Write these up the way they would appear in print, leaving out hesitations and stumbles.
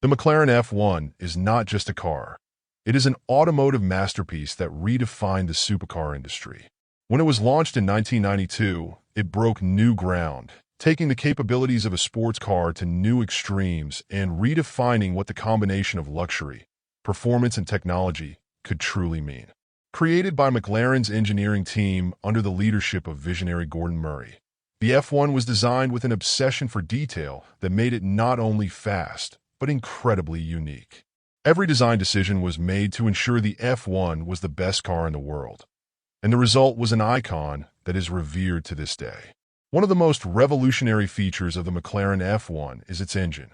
The McLaren F1 is not just a car. It is an automotive masterpiece that redefined the supercar industry. When it was launched in 1992, it broke new ground, taking the capabilities of a sports car to new extremes and redefining what the combination of luxury, performance, and technology could truly mean. Created by McLaren's engineering team under the leadership of visionary Gordon Murray, the F1 was designed with an obsession for detail that made it not only fast, but incredibly unique. Every design decision was made to ensure the F1 was the best car in the world, and the result was an icon that is revered to this day. One of the most revolutionary features of the McLaren F1 is its engine,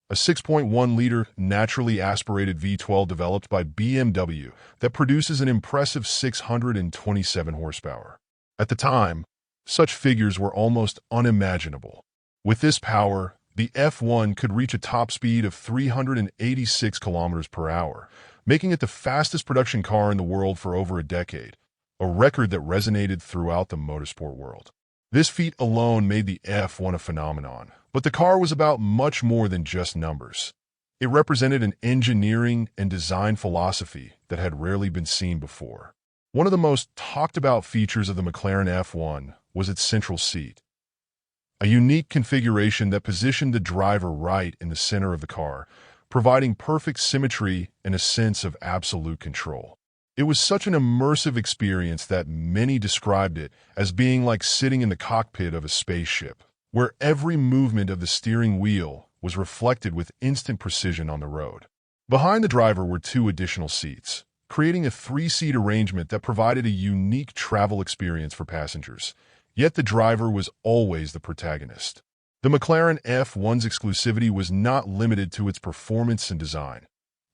a 6.1-liter naturally aspirated V12 developed by BMW that produces an impressive 627 horsepower. At the time, such figures were almost unimaginable. With this power, the F1 could reach a top speed of 386 kilometers per hour, making it the fastest production car in the world for over a decade, a record that resonated throughout the motorsport world. This feat alone made the F1 a phenomenon, but the car was about much more than just numbers. It represented an engineering and design philosophy that had rarely been seen before. One of the most talked about features of the McLaren F1 was its central seat, a unique configuration that positioned the driver right in the center of the car, providing perfect symmetry and a sense of absolute control. It was such an immersive experience that many described it as being like sitting in the cockpit of a spaceship, where every movement of the steering wheel was reflected with instant precision on the road. Behind the driver were two additional seats, creating a three-seat arrangement that provided a unique travel experience for passengers. Yet the driver was always the protagonist. The McLaren F1's exclusivity was not limited to its performance and design.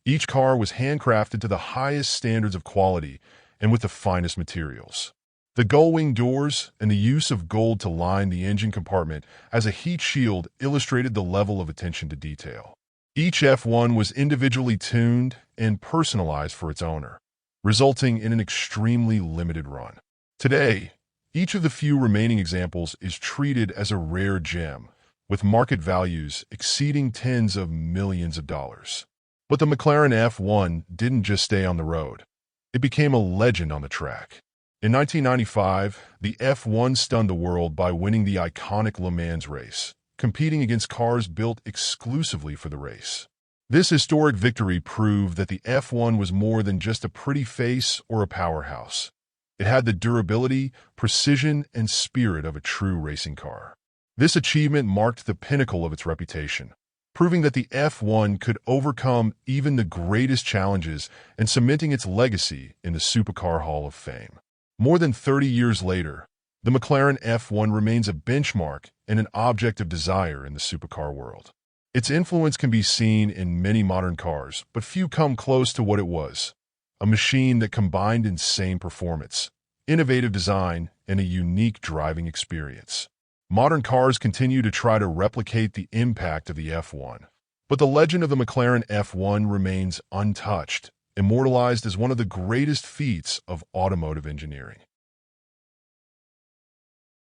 Each car was handcrafted to the highest standards of quality and with the finest materials. The gull-wing doors and the use of gold to line the engine compartment as a heat shield illustrated the level of attention to detail. Each F1 was individually tuned and personalized for its owner, resulting in an extremely limited run. Today, each of the few remaining examples is treated as a rare gem, with market values exceeding tens of millions of dollars. But the McLaren F1 didn't just stay on the road. It became a legend on the track. In 1995, the F1 stunned the world by winning the iconic Le Mans race, competing against cars built exclusively for the race. This historic victory proved that the F1 was more than just a pretty face or a powerhouse. It had the durability, precision, and spirit of a true racing car. This achievement marked the pinnacle of its reputation, proving that the F1 could overcome even the greatest challenges and cementing its legacy in the Supercar Hall of Fame. More than 30 years later, the McLaren F1 remains a benchmark and an object of desire in the supercar world. Its influence can be seen in many modern cars, but few come close to what it was. A machine that combined insane performance, innovative design, and a unique driving experience. Modern cars continue to try to replicate the impact of the F1, but the legend of the McLaren F1 remains untouched, immortalized as one of the greatest feats of automotive engineering.